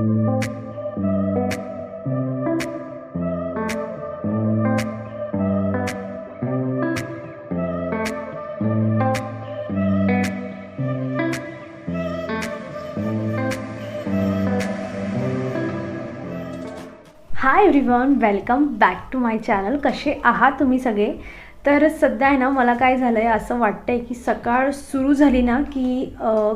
High everyone, welcome back to my channel. कसे आहात तुम्ही सगळे? तर सध्या आहे ना, मला काय झालं आहे असं वाटतं आहे की सकाळ सुरू झाली ना की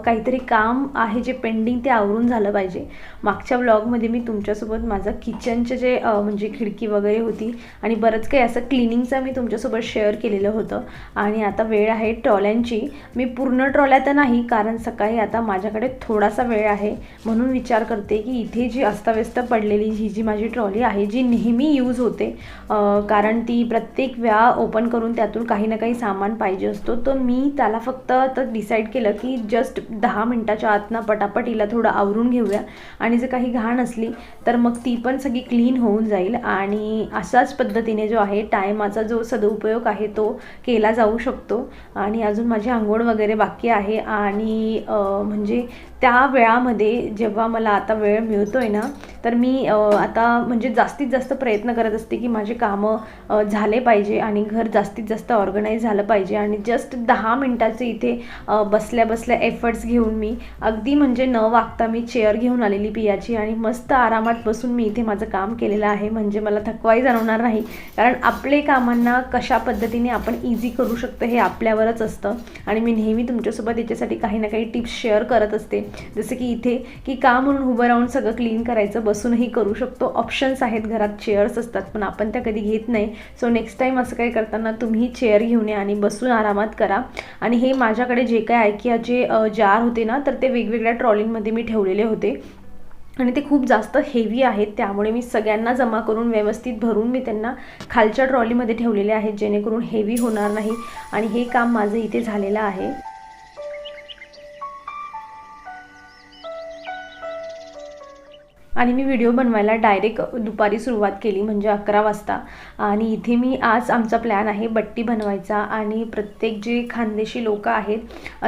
काहीतरी काम आहे जे पेंडिंग ते आवरून झालं पाहिजे. मागच्या व्लॉगमध्ये मी तुमच्यासोबत माझं किचनचे जे म्हणजे खिडकी वगैरे होती आणि बरंच काही असं क्लिनिंगचं मी तुमच्यासोबत शेअर केलेलं होतं. आणि आता वेळ आहे ट्रॉल्यांची. मी पूर्ण ट्रॉल्या तर नाही, कारण सकाळी आता माझ्याकडे थोडासा वेळ आहे, म्हणून विचार करते की इथे जी अस्ताव्यस्त पडलेली जी माझी ट्रॉली आहे, जी नेहमी यूज होते, कारण ती प्रत्येक वेळा ओपन करून त्यातून काही ना काही सामान पाहिजे असतो, तर मी त्याला फक्त आता डिसाईड केलं की जस्ट 10 मिनटाच्या आतनं पटापट हिला थोडं आवरून घेऊया. आणि जर काही घाण असली तर मग ती पण सगळी क्लीन होऊन जाईल. आणि अशाच पद्धतीने जो आहे टायमाचा जो सदुपयोग आहे तो केला जाऊ शकतो. आणि अजून माझी अंघोळ वगैरे बाकी आहे. आणि म्हणजे त्या वेळामध्ये जेव्हा मला आता वेळ मिळतो आहे ना, तर मी आता म्हणजे जास्तीत जास्त प्रयत्न करत असते की माझे कामं झाले पाहिजे आणि घर जास्तीत जास्त ऑर्गनाईज झालं पाहिजे. आणि जस्ट 10 मिनटाचे इथे बसल्या बसल्या एफर्ट्स घेऊन मी अगदी म्हणजे न वागता मी चेअर घेऊन आलेली पियाची आणि मस्त आरामात बसून मी इथे माझं काम केलेलं आहे. म्हणजे मला थकवाही जाणवणार नाही, कारण आपले कामांना कशा पद्धतीने आपण इझी करू शकतो हे आपल्यावरच असतं. आणि मी नेहमी तुमच्यासोबत याच्यासाठी काही ना काही टिप्स शेअर करत असते, जसं की इथे की का म्हणून उभं राहून सगळं क्लीन करायचं, बसूनही करू शकतो. ऑप्शन्स आहेत, घरात चेअर्स असतात, पण आपण त्या कधी घेत नाही. सो नेक्स्ट टाईम असं काही करताना तुम्ही चेअर घेऊन या आणि बसून आरामात करा. आणि हे माझ्याकडे जे काय IKEAचे जार होते ना, तर ते वेगवेगळ्या ट्रॉलींमध्ये मी ठेवलेले होते आणि ते खूप जास्त हेवी आहेत, त्यामुळे मी सगळ्यांना जमा करून व्यवस्थित भरून मी त्यांना खालच्या ट्रॉलीमध्ये ठेवलेले आहेत, जेणेकरून हेवी होणार नाही. आणि हे काम माझं इथे झालेलं आहे. आणि मी व्हिडिओ बनवायला डायरेक्ट दुपारी सुरुवात केली, म्हणजे 11 वाजता. आणि इथे मी आज आमचा प्लॅन आहे बट्टी बनवायचा. आणि प्रत्येक जे खानदेशी लोक आहेत,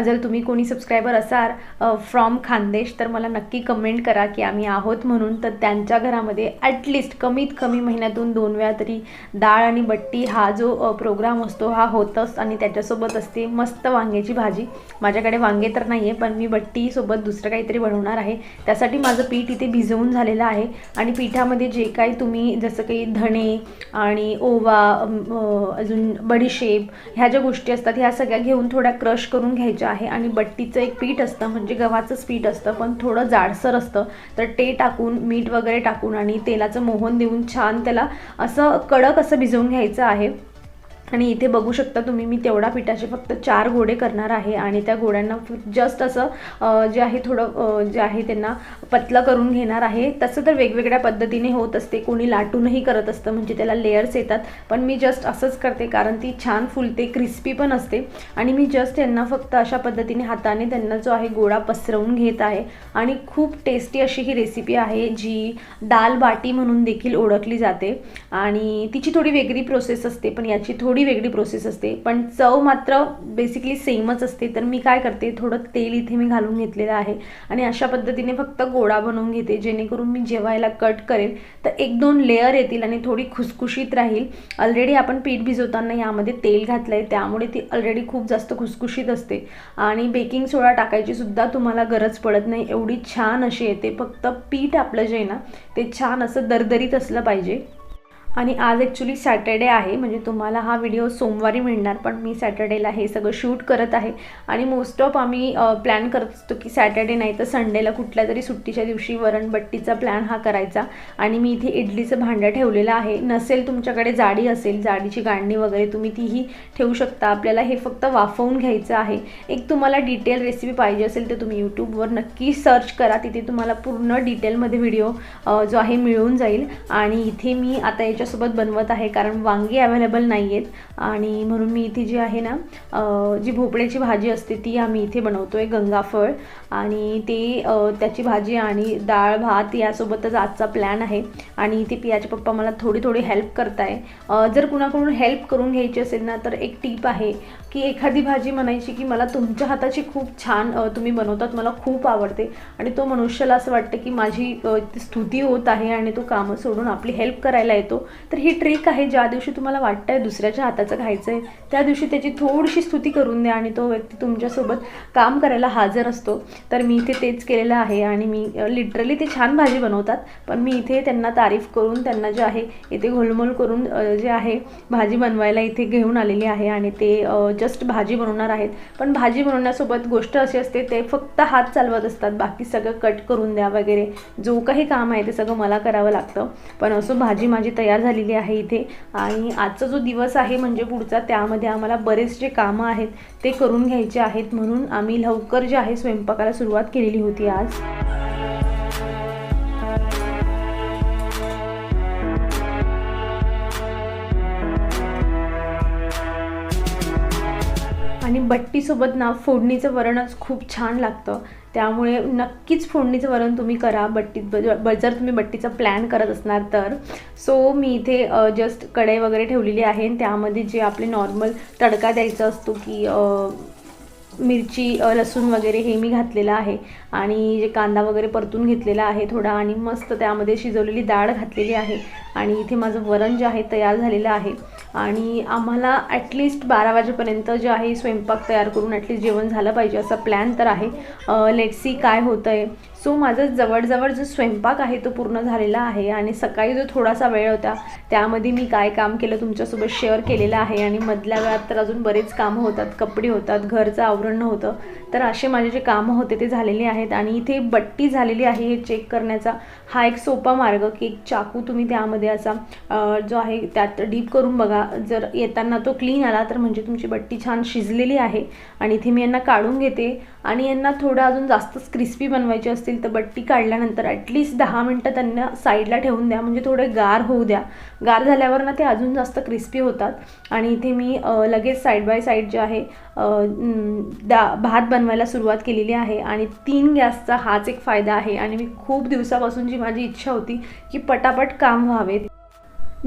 जर तुम्ही कोणी सबस्क्रायबर असाल फ्रॉम खानदेश, तर मला नक्की कमेंट करा की आम्ही आहोत म्हणून. तर त्यांच्या घरामध्ये ॲटलिस्ट कमीत कमी महिन्यातून 2 वेळा तरी डाळ आणि बट्टी हा जो प्रोग्राम असतो हा होतच. आणि त्याच्यासोबत असते मस्त वांग्याची भाजी. माझ्याकडे वांगे तर नाही आहे, पण मी बट्टीसोबत दुसरं काहीतरी बनवणार आहे. त्यासाठी माझं पीठ इथे भिजवून झालेलं आहे. आणि पिठामध्ये जे काही तुम्ही जसं काही धणे आणि ओवा, अजून बडीशेप, ह्या ज्या गोष्टी असतात ह्या सगळ्या घेऊन थोड्या क्रश करून घ्यायच्या आहे. आणि बट्टीचं एक पीठ असतं, म्हणजे गव्हाचंच पीठ असतं, पण थोडं जाडसर असतं, तर ते टाकून मीठ वगैरे टाकून आणि तेलाचं मोहन देऊन छान त्याला असं कडक असं भिजवून घ्यायचं आहे. आणि इथे बघू शकता तुम्ही, मी तेवढा पिठाचे फक्त 4 गोळे करणार आहे. आणि त्या गोळ्यांना जस्ट असं जे आहे थोडं जे आहे त्यांना पतलं करून घेणार आहे. तसं तर वेगवेगळ्या पद्धतीने होत असते, कोणी लाटूनही करत असतं, म्हणजे त्याला लेयर्स येतात, पण मी जस्ट असंच करते कारण ती छान फुलते, क्रिस्पी पण असते. आणि मी जस्ट यांना फक्त अशा पद्धतीने हाताने त्यांना जो आहे गोळा पसरवून घेत आहे. आणि खूप टेस्टी अशी ही रेसिपी आहे, जी दाल बाटी म्हणून देखील ओळखली जाते. आणि तिची थोडी वेगळी प्रोसेस असते, पण याची थोडी वेगळी प्रोसेस असते, पण चव मात्र बेसिकली सेमच असते. तर मी काय करते, थोडं तेल इथे मी घालून घेतलेलं आहे आणि अशा पद्धतीने फक्त गोळा बनवून घेते, जेणेकरून मी जेव्हा याला कट करेल तर 1-2 लेअर येतील आणि थोडी खुसखुशीत राहील. ऑलरेडी आपण पीठ भिजवताना यामध्ये तेल घातलं आहे, त्यामुळे ती ऑलरेडी खूप जास्त खुसखुशीत असते. आणि बेकिंग सोडा टाकायची सुद्धा तुम्हाला गरज पडत नाही, एवढी छान अशी येते. फक्त पीठ आपलं जे आहे ना ते छान असं दरदरीत असलं पाहिजे. आणि आज ॲक्च्युली सॅटर्डे आहे, म्हणजे तुम्हाला हा व्हिडिओ सोमवारी मिळणार, पण मी सॅटर्डेला हे सगळं शूट करत आहे. आणि मोस्ट ऑफ आम्ही प्लॅन करत असतो की सॅटर्डे नाही तर संडेला कुठल्या तरी सुट्टीच्या दिवशी वरणबट्टीचा प्लॅन हा करायचा. आणि मी इथे इडलीचं भांडं ठेवलेलं आहे. नसेल तुमच्याकडे जाडी असेल, जाडीची गाळणी वगैरे, तुम्ही तीही ठेवू शकता. आपल्याला हे फक्त वाफवून घ्यायचं आहे. एक तुम्हाला डिटेल रेसिपी पाहिजे असेल तर तुम्ही यूट्यूबवर नक्की सर्च करा, तिथे तुम्हाला पूर्ण डिटेलमध्ये व्हिडिओ जो आहे मिळून जाईल. आणि इथे मी आता याच्या सोबत बनवत आहे, कारण वांगी अवेलेबल नाही आहेत. आणि म्हणून मी इथे जी आहे ना जी भोपळ्याची भाजी असते ती आम्ही इथे बनवतो आहे, गंगाफळ. आणि ते त्याची भाजी आणि डाळ भात यासोबतच आजचा प्लॅन आहे. आणि इथे पियाचे पप्पा मला थोडी हेल्प करत आहे. जर कुणाकडून हेल्प करून घ्यायची असेल ना, तर एक टीप आहे की एखादी भाजी म्हणायची की मला तुमच्या हाताची खूप छान तुम्ही बनवतात, मला खूप आवडते, आणि तो मनुष्याला असं वाटतं की माझी स्तुती होत आहे आणि तो कामं सोडून आपली हेल्प करायला येतो. तर ही ट्रिक आहे, ज्या दिवशी तुम्हाला वाटतं आहे दुसऱ्याच्या हाताचं खायचं आहे त्या दिवशी त्याची थोडीशी स्तुती करून द्या आणि तो व्यक्ती तुमच्यासोबत काम करायला हजर असतो. तर मी इथे तेच केलेलं आहे आणि मी लिटरली ते छान भाजी बनवतात, पण मी इथे त्यांना तारीफ करून त्यांना जे आहे इथे घोलमोल करून जे आहे भाजी बनवायला इथे घेऊन आलेली आहे आणि ते जस्ट भाजी बनवणार आहेत. पण भाजी बनवण्यासोबत गोष्ट अशी असते, ते फक्त हात चालवत असतात, बाकी सगळं कट करून द्या वगैरे जो काही काम आहे ते सगळं मला करावं लागतं. पण असं भाजी माझी तयार झालेली आहे इथे. आणि आजचा जो दिवस आहे म्हणजे पुढचा, त्यामध्ये आम्हाला बरेच जे कामं आहेत ते करून घ्यायचे आहेत, म्हणून आम्ही लवकर जे आहे स्वयंपाकाला सुरुवात केलेली होती आज. आणि बट्टीसोबत ना फोडणीचं वरणच खूप छान लागतं, त्यामुळे नक्कीच फोडणीचं वरण तुम्ही करा बट्टीत, जर तुम्ही बट्टीचा प्लॅन करत असणार तर. सो मी इथे जस्ट कढई वगैरे ठेवलेली आहे आणि त्यामध्ये जे आपले नॉर्मल तडका द्यायचा असतो की मिरची लसूण वगैरे हे मी घातलेलं आहे आणि जे कांदा वगैरे परतून घेतलेला आहे थोडा, आणि मस्त त्यामध्ये शिजवलेली डाळ घातलेली आहे आणि इथे माझं वरण जे आहे तयार झालेलं आहे. आणि आम्हाला ॲटलिस्ट 12 वाजेपर्यंत जे आहे स्वयंपाक तयार करून ॲटलिस्ट जेवण झालं पाहिजे असा प्लॅन तर आहे. लेट्स सी काय होतं आहे. सो माझं जवळजवळ जो स्वयंपाक आहे तो पूर्ण झालेला आहे आणि सकाळी जो थोडासा वेळ होता त्यामध्ये मी काय काम केलं तुमच्यासोबत शेअर केलेलं आहे. आणि मधल्या वेळात तर अजून बरेच कामं होतात, कपडे होतात, घरचं आवरण होतं, तर असे माझे जे कामं होते ते झालेले आहेत. आणि इथे बट्टी झालेली आहे हे चेक करण्याचा हा एक सोपा मार्ग की एक चाकू तुम्ही त्यामध्ये असा जो आहे त्यात डीप करून बघा, जर येताना तो क्लीन आला तर म्हणजे तुमची बट्टी छान शिजलेली आहे. आणि इथे मी यांना काढून घेते आणि यांना थोडं अजून जास्तच क्रिस्पी बनवायचे असतील तर बट्टी काढल्यानंतर ॲटलिस्ट 10 मिनटं त्यांना साईडला ठेवून द्या, म्हणजे थोडे गार होऊ द्या. गार झाल्यावर ना ते अजून जास्त क्रिस्पी होतात. आणि इथे मी लगेच साईड बाय साईड जे आहे भात बनवायला सुरुवात केलेली आहे. आणि 3 गॅसचा हाच एक फायदा आहे. आणि मी खूप दिवसापासून जी माझी इच्छा होती की पटापट काम व्हावे,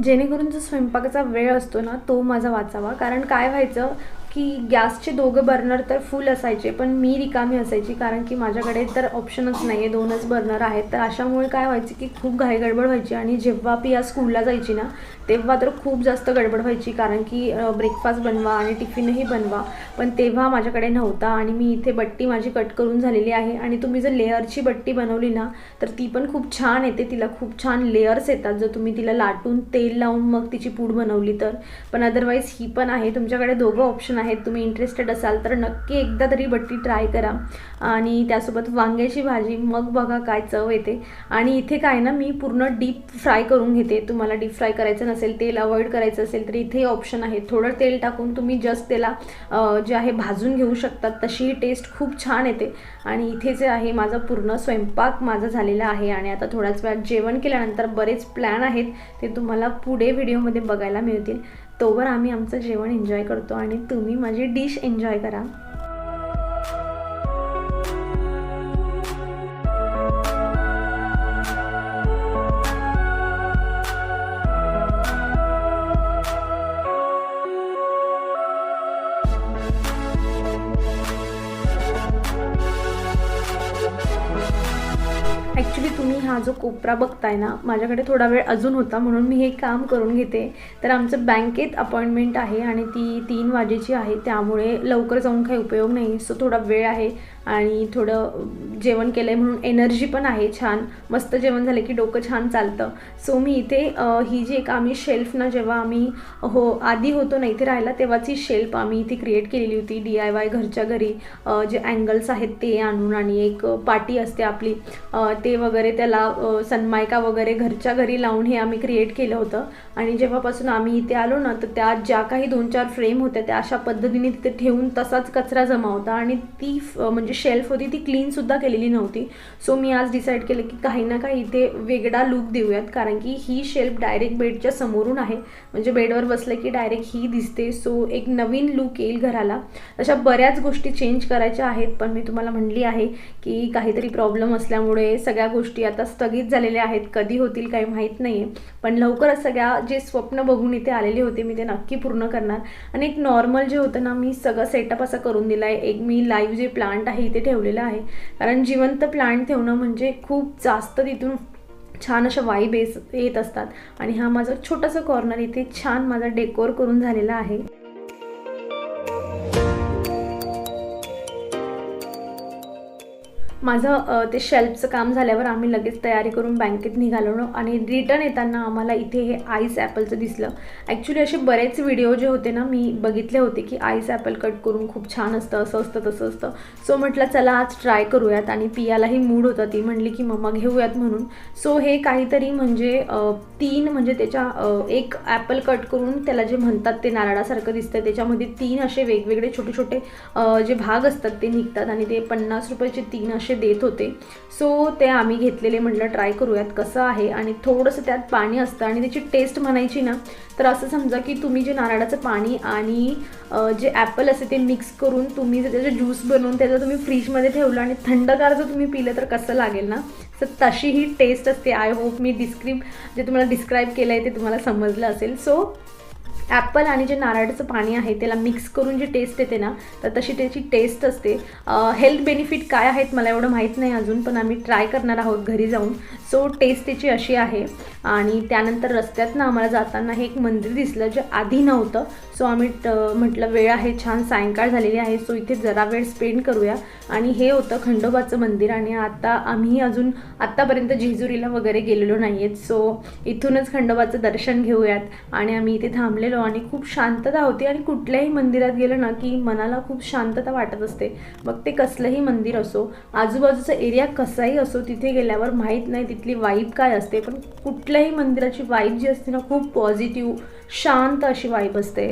जेणेकरून जो स्वयंपाकाचा वेळ असतो ना तो माझा वाचावा. कारण काय व्हायचं की गॅसचे 2 बर्नर तर फुल असायचे पण मी रिकामी असायची, कारण की माझ्याकडे तर ऑप्शनच नाही आहे, 2च बर्नर आहेत. तर अशामुळे काय व्हायचं की खूप घाई गडबड व्हायची. आणि जेव्हा पिया स्कूलला जायची ना तेव्हा तर खूप जास्त गडबड व्हायची, कारण की ब्रेकफास्ट बनवा आणि टिफिनही बनवा, पण तेव्हा माझ्याकडे नव्हता. आणि मी इथे बट्टी माझी कट करून झालेली आहे. आणि तुम्ही जर लेअरची बट्टी बनवली ना तर ती पण खूप छान येते, तिला खूप छान लेअर्स येतात जर तुम्ही तिला लाटून तेल लावून मग तिची पूड बनवली तर. पण अदरवाईज ही पण आहे, तुमच्याकडे 2 ऑप्शन आहेत. तुम्ही इंटरेस्टेड असाल तर नक्की एकदा तरी बट्टी ट्राय करा. आणि त्यासोबत वांग्याची भाजी, मग बघा काय चव येते. आणि इथे काय ना मी पूर्ण डीप फ्राय करून घेते. तुम्हाला डीप फ्राय करायचं नसेल, तेल अवॉइड करायचं असेल तर इथे ऑप्शन आहे, थोडं तेल टाकून तुम्ही जस्ट त्याला जे आहे भाजून घेऊ शकतात, तशी टेस्ट खूप छान येते. आणि इथे जे आहे माझा पूर्ण स्वयंपाक माझा झालेला आहे. आणि आता थोड्याच वेळात जेवण केल्यानंतर बरेच प्लॅन आहेत ते तुम्हाला पुढे व्हिडिओमध्ये बघायला मिळतील. तोवर आम्ही आमचं जेवण एन्जॉय करतो आणि तुम्ही माझी डिश एन्जॉय करा. ॲक्च्युली तुम्ही हा जो कोपरा बघताय ना, माझ्याकडे थोडा वेळ अजून होता म्हणून मी हे काम करून घेते. तर आमचं बँकेत अपॉइंटमेंट आहे आणि ती 3 वाजेची आहे, त्यामुळे लवकर जाऊन काही उपयोग नाही. सो थोडा वेळ आहे आणि थोडं जेवण केलं आहे म्हणून एनर्जी पण आहे छान. मस्त जेवण झालं की डोकं छान चालतं. सो मी इथे ही जी एक आम्ही शेल्फ ना, जेव्हा आम्ही आधी होतो ना इथे राहायला तेव्हाची शेल्फ आम्ही इथे क्रिएट केलेली होती DIY घरच्या घरी. जे अँगल्स आहेत ते आणून आणि एक पाटी असते आपली ते वगैरे त्याला सनमायका वगैरे घरच्या घरी लावून हे आम्ही क्रिएट केलं होतं. आणि जेव्हापासून आम्ही इथे आलो ना तर त्या ज्या काही 2-4 फ्रेम होत्या त्या अशा पद्धतीने तिथे ठेवून तसाच कचरा जमा होता आणि ती म्हणजे जी शेल्फ होती ती क्लीनसुद्धा केलेली नव्हती. सो मी आज डिसाईड केलं की काही ना काही इथे वेगळा लुक देऊयात, कारण की ही शेल्फ डायरेक्ट बेडच्या समोरून आहे, म्हणजे बेडवर बसलं की डायरेक्ट ही दिसते. सो एक नवीन लुक येईल घराला. अशा बऱ्याच गोष्टी चेंज करायच्या आहेत, पण मी तुम्हाला म्हणली आहे की काहीतरी प्रॉब्लेम असल्यामुळे सगळ्या गोष्टी आता स्थगित झालेल्या आहेत. कधी होतील काही माहीत नाही आहे, पण लवकरच सगळ्या जे स्वप्न बघून इथे आलेले होते मी ते नक्की पूर्ण करणार. आणि एक नॉर्मल जे होतं ना, मी सगळं सेटअप असा करून दिला आहे. एक मी लाईव्ह जे प्लांट आहे इथे ठेवलेलं आहे, कारण जिवंत प्लांट ठेवणं म्हणजे खूप जास्त तिथून छान अशा वाईब येत असतात. आणि हा माझा छोटासा कॉर्नर इथे छान माझा डेकोर करून झालेला आहे. माझं ते शेल्फचं काम झाल्यावर आम्ही लगेच तयारी करून बँकेत निघालो आणि रिटर्न येताना आम्हाला इथे हे आईस ॲपलचं दिसलं. ॲक्च्युली असे बरेच व्हिडिओ जे होते ना मी बघितले होते की आईस ॲपल कट करून खूप छान असतं, असं असतं तसं असतं. सो म्हटलं चला आज ट्राय करूयात. आणि पियालाही मूड होता, ती म्हणली की मम्मा घेऊयात म्हणून. सो हे काहीतरी म्हणजे 3 म्हणजे त्याच्या एक ॲपल कट करून त्याला जे म्हणतात ते नारळासारखं दिसतं, त्याच्यामध्ये 3 असे वेगवेगळे छोटे छोटे जे भाग असतात ते निघतात आणि ते 50 रुपयाचे 3 असे देत होते. सो ते आम्ही घेतलेले. म्हटलं ट्राय करूयात कसं आहे. आणि थोडंसं त्यात पाणी असतं आणि त्याची टेस्ट म्हणायची ना तर असं समजा की तुम्ही जे नारळाचं पाणी आणि जे ॲपल असते ते मिक्स करून तुम्ही जर त्याचं ज्यूस बनवून त्याचं तुम्ही फ्रीजमध्ये ठेवलं आणि थंडगार जर तुम्ही पिलं तर कसं लागेल ना, तर तशी ही टेस्ट असते. आय होप मी जे तुम्हाला डिस्क्राईब केलं आहे ते तुम्हाला समजलं असेल. सो ॲपल आणि जे नारळाचं पाणी आहे त्याला मिक्स करून जी टेस्ट येते ना, तर तशी त्याची टेस्ट असते. हेल्थ बेनिफिट काय आहेत मला एवढं माहीत नाही अजून, पण आम्ही ट्राय करणार आहोत घरी जाऊन. सो टेस्ट त्याची अशी आहे. आणि त्यानंतर रस्त्यातनं आम्हाला जाताना हे एक मंदिर दिसलं जे आधी नव्हतं. सो आम्ही म्हटलं वेळ आहे, छान सायंकाळ झालेली आहे, सो इथे जरा वेळ स्पेंड करूया. आणि हे होतं खंडोबाचं मंदिर. आणि आता आम्ही अजून आत्तापर्यंत जेजुरीला वगैरे गेलेलो नाही आहेत. सो इथूनच खंडोबाचं दर्शन घेऊयात. आणि आम्ही इथे थांबलेलो आणि खूप शांतता होती. आणि कुठल्याही मंदिरात गेलं ना की मनाला खूप शांतता वाटत असते. मग ते कसलंही मंदिर असो, आजूबाजूचा एरिया कसाही असो, तिथे गेल्यावर माहीत नाही तिथली वाईब काय असते, पण कुठल्याही मंदिराची वाईब जी असते ना खूप पॉझिटिव्ह शांत अशी वाईब असते.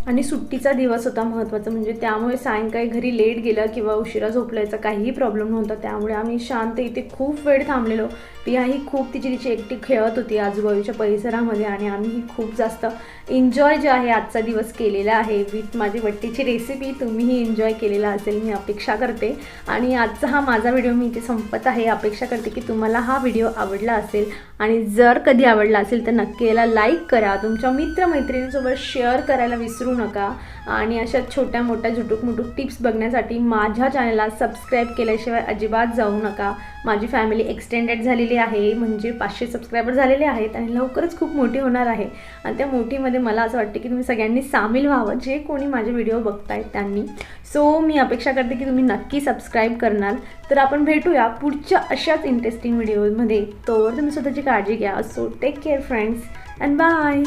आणि सुट्टीचा दिवस होता महत्त्वाचं म्हणजे, त्यामुळे सायंकाळी घरी लेट गेलं किंवा उशिरा झोपल्याचा काहीही प्रॉब्लेम नव्हता. त्यामुळे आम्ही शांत इथे खूप वेळ थांबलेलो. पियाही खूप तिची एकटी खेळत होती आजूबाजूच्या परिसरामध्ये. आणि आम्हीही खूप जास्त एन्जॉय जे आहे आजचा दिवस केलेला आहे विथ माझी वट्टीची रेसिपी. तुम्हीही एन्जॉय केलेला असेल मी अपेक्षा करते. आणि आजचा हा माझा व्हिडिओ मी इथे संपत आहे. अपेक्षा करते की तुम्हाला हा व्हिडिओ आवडला असेल. आणि जर कधी आवडला असेल तर नक्की याला लाईक करा, तुमच्या मित्रमैत्रिणींसोबत शेअर करायला विसरू नका. आणि अशा छोट्या मोठ्या झुटूक टिप्स बघण्यासाठी माझ्या चॅनलला सबस्क्राईब केल्याशिवाय अजिबात जाऊ नका. माझी फॅमिली एक्सटेंडेड झालेली आहे, म्हणजे 500 सबस्क्रायबर झालेले आहेत आणि लवकरच खूप मोठी होणार आहे. आणि त्या मोठीमध्ये मला असं वाटतं की तुम्ही सगळ्यांनी सामील व्हावं, जे कोणी माझे व्हिडिओ बघतायत त्यांनी. सो मी अपेक्षा करते की तुम्ही नक्की सबस्क्राईब करणार. तर आपण भेटूया पुढच्या अशाच इंटरेस्टिंग व्हिडिओमध्ये. तोवर तुम्ही स्वतःची काळजी घ्या. So take care friends and bye.